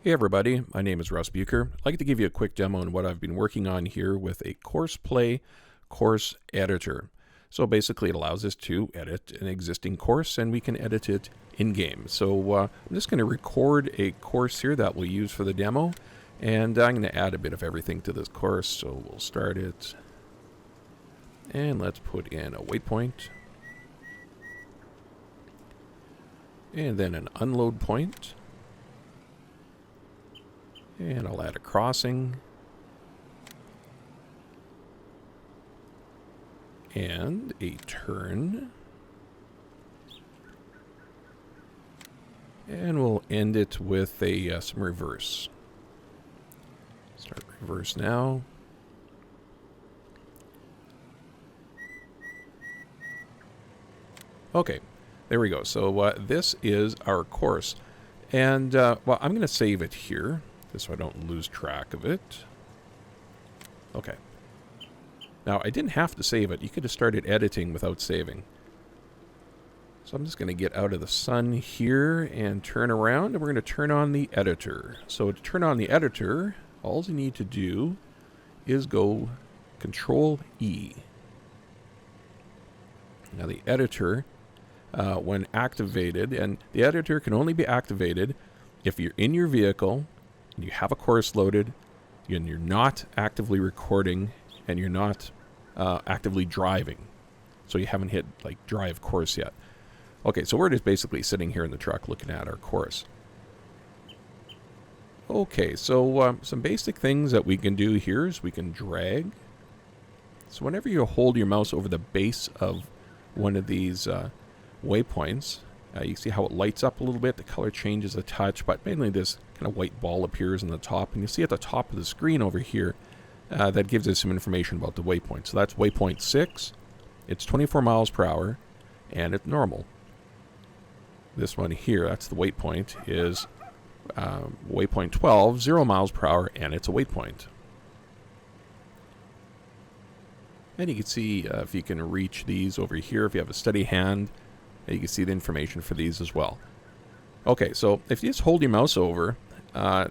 Hey everybody, my name is Russ Bucher. I'd like to give you a quick demo on what I've been working on here with a Courseplay course editor. So basically it allows us to edit an existing course and we can edit it in-game. So I'm just going to record a course here that we'll use for the demo, and I'm going to add a bit of everything to this course. So we'll start it and let's put in a waypoint and then an unload point. And I'll add a crossing. And a turn. And we'll end it with a some reverse. Start reverse now. Okay, there we go. So this is our course. And, well, I'm going to save it here, just so I don't lose track of it. Okay. Now, I didn't have to save it. You could have started editing without saving. So I'm just going to get out of the sun here and turn around, and we're going to turn on the editor. So to turn on the editor, all you need to do is go Control E. Now the editor, when activated, and the editor can only be activated if you're in your vehicle, you have a course loaded, and you're not actively recording, and you're not actively driving. So you haven't hit like drive course yet. Okay, so we're just basically sitting here in the truck looking at our course. Okay, so some basic things that we can do here is we can drag. So whenever you hold your mouse over the base of one of these waypoints, you see how it lights up a little bit, the color changes a touch, but mainly this kind of white ball appears on the top, and you see at the top of the screen over here, that gives us some information about the waypoint. So that's waypoint 6, it's 24 miles per hour, and it's normal. This one here, that's the waypoint, is waypoint 12, 0 miles per hour, and it's a waypoint. And you can see if you can reach these over here, if you have a steady hand, you can see the information for these as well. Okay, so if you just hold your mouse over,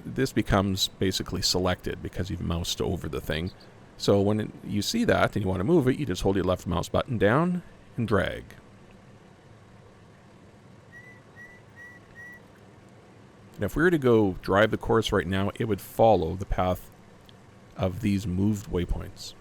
this becomes basically selected because you've moused over the thing. So when you see that and you want to move it, you just hold your left mouse button down and drag. And if we were to go drive the course right now, it would follow the path of these moved waypoints.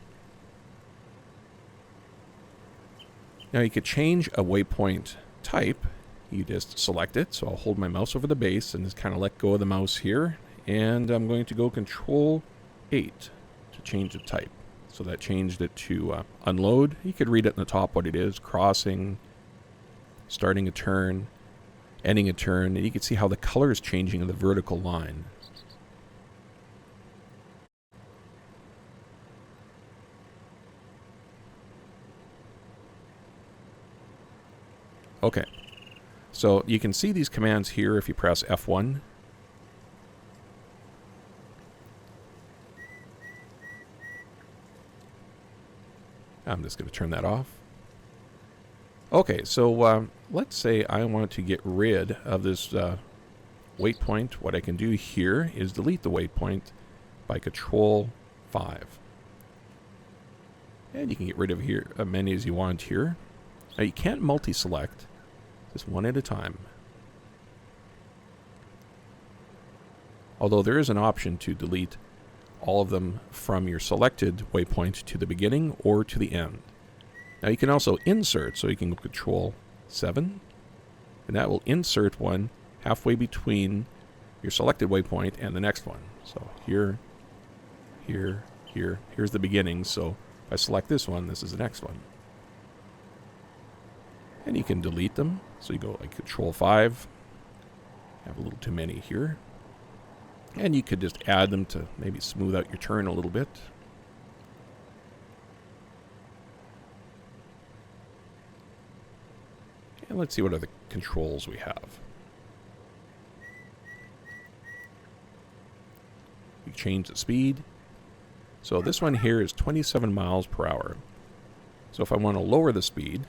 Now you could change a waypoint type. You just select it. So I'll hold my mouse over the base and just kind of let go of the mouse here. And I'm going to go Control 8 to change the type. So that changed it to unload. You could read it in the top what it is. Crossing, starting a turn, ending a turn. And you can see how the color is changing in the vertical line. Okay, so you can see these commands here if you press F1. I'm just going to turn that off. Okay, so let's say I want to get rid of this waypoint. What I can do here is delete the waypoint by Control 5. And you can get rid of here as many as you want here. Now you can't multi-select, just one at a time. Although there is an option to delete all of them from your selected waypoint to the beginning or to the end. Now you can also insert, so you can go Control 7, and that will insert one halfway between your selected waypoint and the next one. So here, here, here, here's the beginning, so if I select this one, this is the next one. And you can delete them. So you go like Control 5. Have a little too many here. And you could just add them to maybe smooth out your turn a little bit. And let's see what other controls we have. You change the speed. So this one here is 27 miles per hour. So if I want to lower the speed,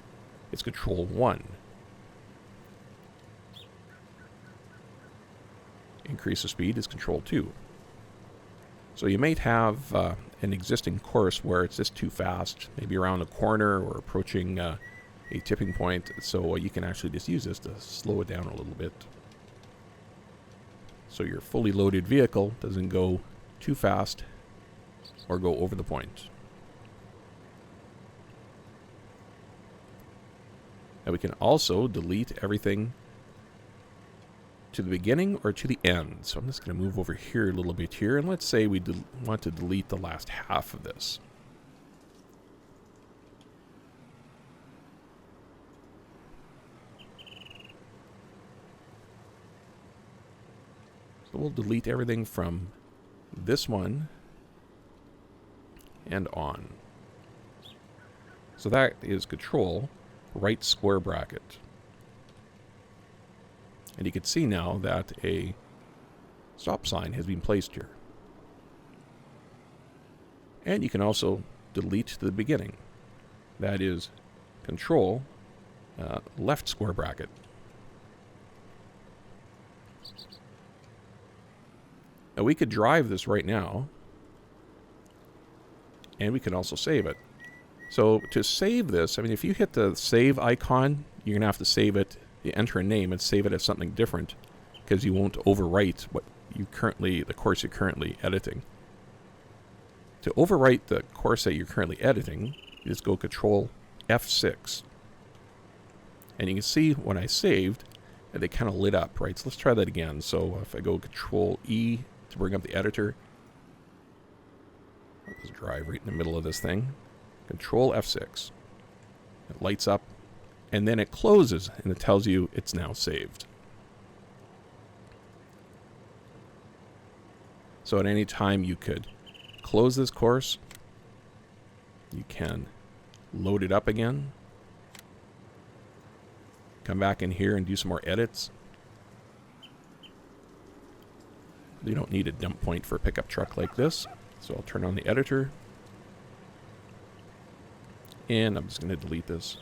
it's Control 1. increase the speed is Control 2. So you might have an existing course where it's just too fast, maybe around a corner or approaching a tipping point, so you can actually just use this to slow it down a little bit. So your fully loaded vehicle doesn't go too fast or go over the point. And we can also delete everything to the beginning or to the end. So I'm just going to move over here a little bit here, and let's say we want to delete the last half of this. So we'll delete everything from this one and on. So that is Control right square bracket. And you can see now that a stop sign has been placed here. And you can also delete to the beginning. That is Control left square bracket. Now we could drive this right now, and we can also save it. So to save this, I mean, if you hit the save icon, you're going to have to save it. You enter a name and save it as something different, because you won't overwrite the course you're currently editing. To overwrite the course that you're currently editing, you just go Control F6. And you can see when I saved, they kind of lit up, right? So let's try that again. So if I go Control E to bring up the editor, I'll just drive right in the middle of this thing. Control F6. It lights up, and then it closes, and it tells you it's now saved. So at any time you could close this course, you can load it up again, come back in here and do some more edits. You don't need a dump point for a pickup truck like this, so I'll turn on the editor, and I'm just going to delete this.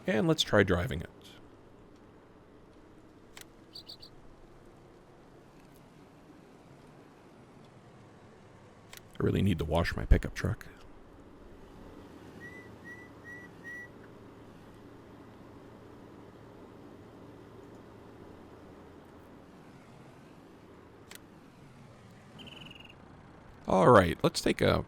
And let's try driving it. I really need to wash my pickup truck. All right, let's take a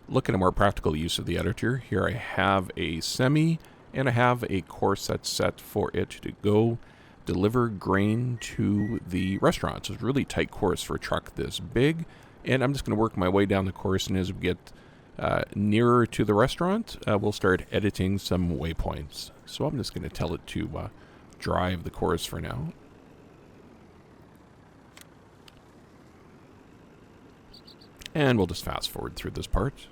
look at a more practical use of the editor. Here I have a semi, and I have a course that's set for it to go deliver grain to the restaurant. So it's a really tight course for a truck this big. And I'm just going to work my way down the course, and as we get nearer to the restaurant, we'll start editing some waypoints. So I'm just going to tell it to drive the course for now. And we'll just fast forward through this part.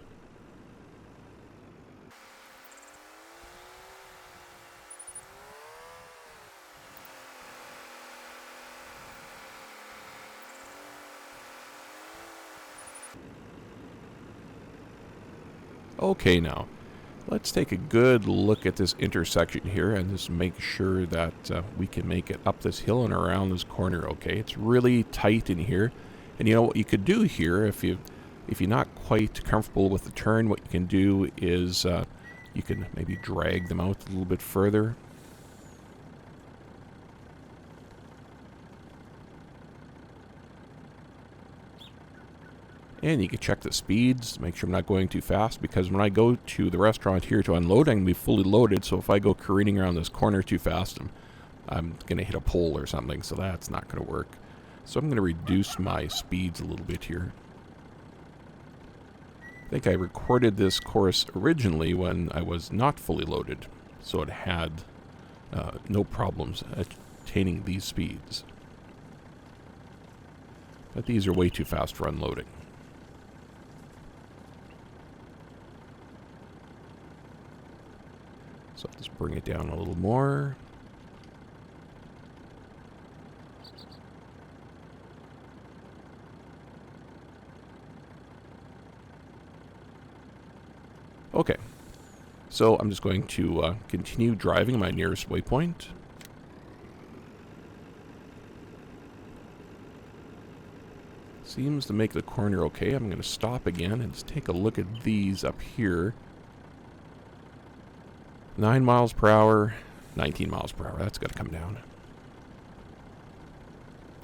Okay, now let's take a good look at this intersection here and just make sure that we can make it up this hill and around this corner. Okay, it's really tight in here, and you know what you could do here if you're not quite comfortable with the turn, what you can do is you can maybe drag them out a little bit further. And you can check the speeds, make sure I'm not going too fast, because when I go to the restaurant here to unload, I'm going to be fully loaded, so if I go careening around this corner too fast, I'm going to hit a pole or something, so that's not going to work. So I'm going to reduce my speeds a little bit here. I think I recorded this course originally when I was not fully loaded, so it had no problems attaining these speeds. But these are way too fast for unloading. So I'll just bring it down a little more. Okay, So I'm just going to continue driving my nearest waypoint. Seems to make the corner okay. I'm going to stop again and just take a look at these up here. 9 miles per hour, 19 miles per hour. That's got to come down.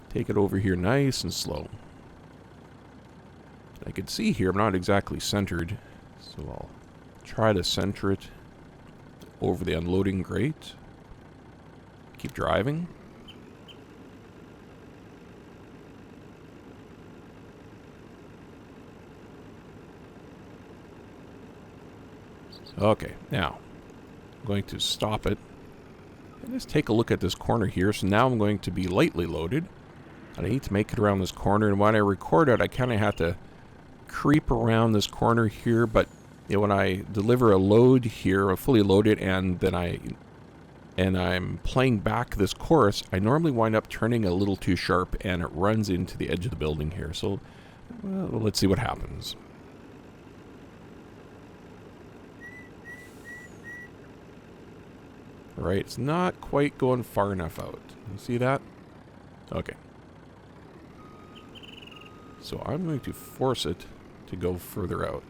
Take it over here nice and slow. I can see here I'm not exactly centered, so I'll try to center it over the unloading grate. Keep driving. Okay, now I'm going to stop it and just take a look at this corner here. So now I'm going to be lightly loaded, and I need to make it around this corner. And when I record it, I kind of have to creep around this corner here. But you know, when I deliver a load here, a fully loaded, and then I'm playing back this course, I normally wind up turning a little too sharp, and it runs into the edge of the building here. So well, let's see what happens. Right, it's not quite going far enough out. You see that? Okay. So I'm going to force it to go further out.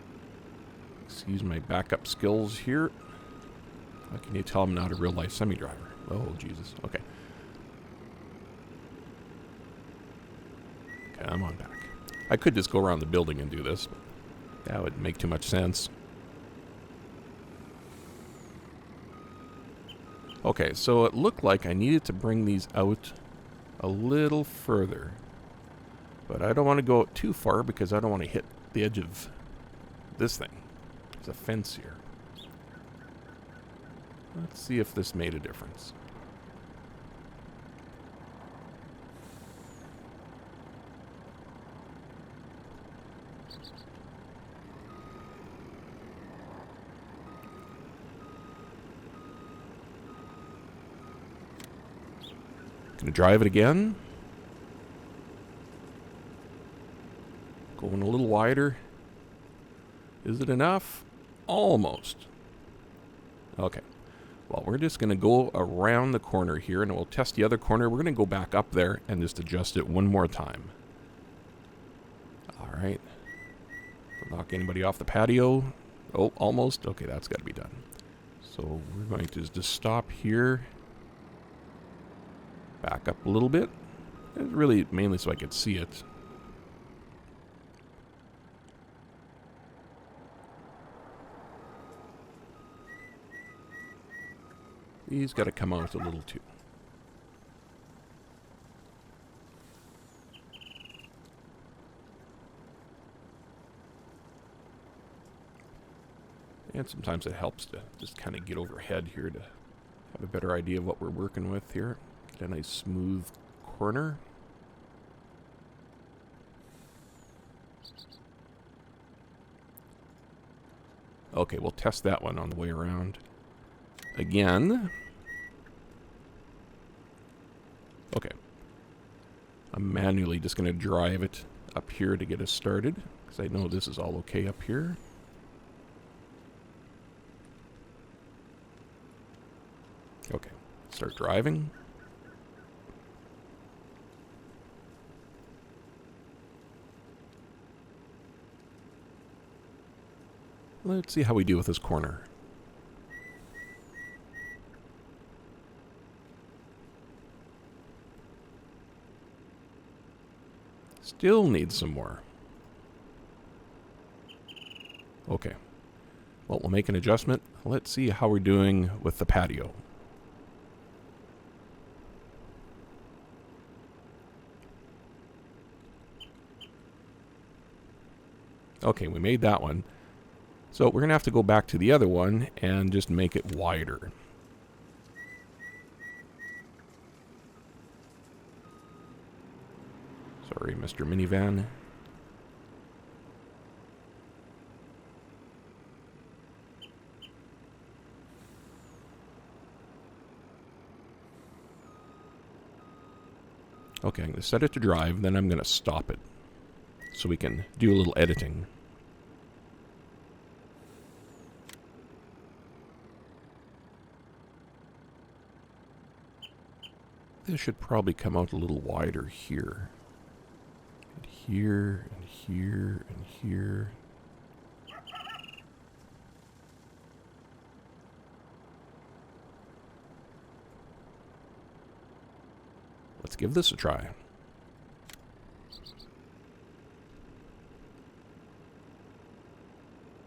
Excuse my backup skills here. How can you tell I'm not a real-life semi-driver? Oh, Jesus. Okay. Okay, I'm on back. I could just go around the building and do this, but that would make too much sense. Okay, so it looked like I needed to bring these out a little further. But I don't want to go out too far because I don't want to hit the edge of this thing. There's a fence here. Let's see if this made a difference. Gonna drive it again. Going a little wider. Is it enough? Almost. Okay. Well, we're just gonna go around the corner here, and we'll test the other corner. We're gonna go back up there and just adjust it one more time. All right. Don't knock anybody off the patio. Oh, almost. Okay, that's got to be done. So we're going to just stop here. Back up a little bit. It's really mainly so I could see it. These got to come out a little too. And sometimes it helps to just kind of get overhead here to have a better idea of what we're working with here. Get a nice smooth corner. Okay, we'll test that one on the way around. Again. Okay. I'm manually just going to drive it up here to get us started, because I know this is all okay up here. Okay, start driving. Let's see how we do with this corner. Still needs some more. Okay. Well, we'll make an adjustment. Let's see how we're doing with the patio. Okay, we made that one. So we're going to have to go back to the other one and just make it wider. Sorry, Mr. Minivan. Okay, I'm going to set it to drive, then I'm going to stop it so we can do a little editing. this should probably come out a little wider here. And here, and here, and here. Let's give this a try.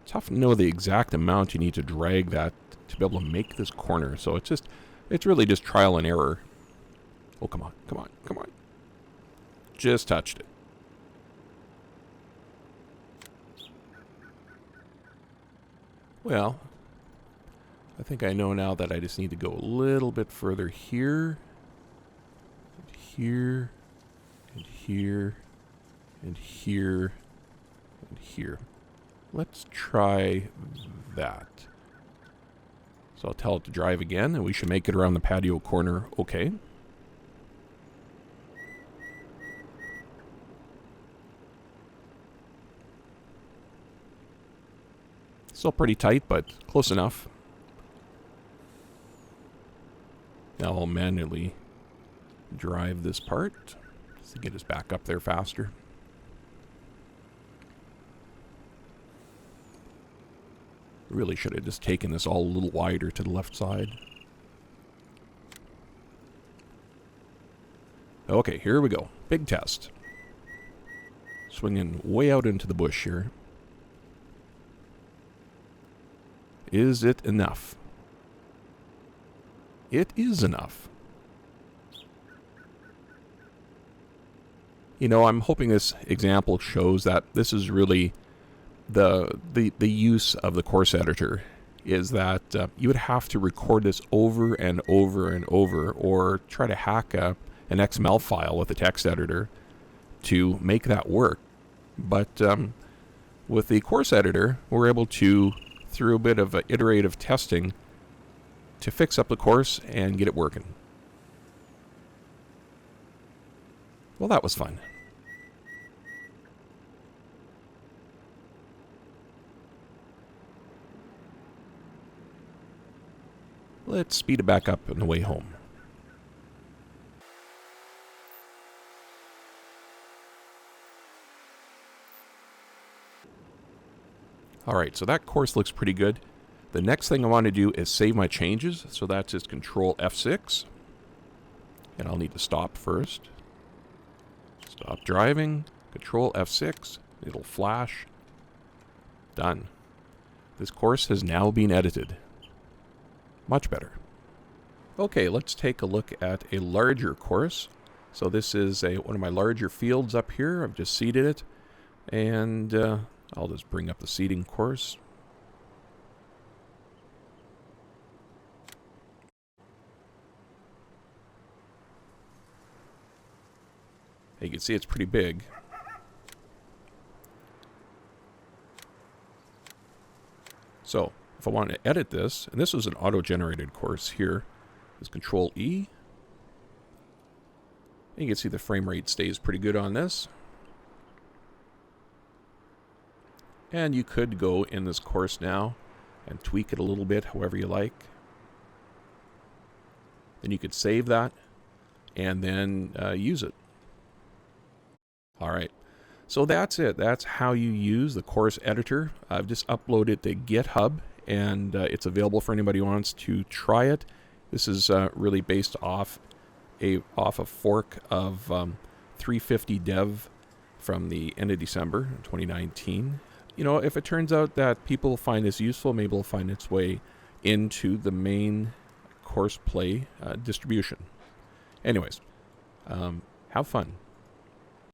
Tough to know the exact amount you need to drag that to be able to make this corner. So it's really just trial and error. Oh, come on, come on, come on. Just touched it. Well, I think I know now that I just need to go a little bit further here. And here. And here. And here. And here. Let's try that. So I'll tell it to drive again, and we should make it around the patio corner okay. Still pretty tight, but close enough. Now I'll manually drive this part to get us back up there faster. Really should have just taken this all a little wider to the left side. Okay, here we go. Big test. Swinging way out into the bush here. Is it enough? It is enough. You know, I'm hoping this example shows that this is really the use of the course editor is that you would have to record this over and over and over, or try to hack an XML file with a text editor to make that work. But with the course editor, we're able to, through a bit of iterative testing, to fix up the course and get it working. Well, that was fun. Let's speed it back up on the way home. Alright, so that course looks pretty good. The next thing I want to do is save my changes, so that's just Control F6. And I'll need to stop first. Stop driving, Control F6, it'll flash. Done. This course has now been edited. Much better. Okay, let's take a look at a larger course. So this is one of my larger fields up here. I've just seeded it. And I'll just bring up the seeding course. You can see it's pretty big. So if I want to edit this, and this was an auto-generated course here, is Control E. And you can see the frame rate stays pretty good on this. And you could go in this course now and tweak it a little bit, however you like. Then you could save that and then use it. All right. So that's it. That's how you use the course editor. I've just uploaded to GitHub, and it's available for anybody who wants to try it. This is really based off a fork of 350 dev from the end of December 2019. You know, if it turns out that people find this useful, maybe it'll find its way into the main Courseplay distribution. Anyways, have fun.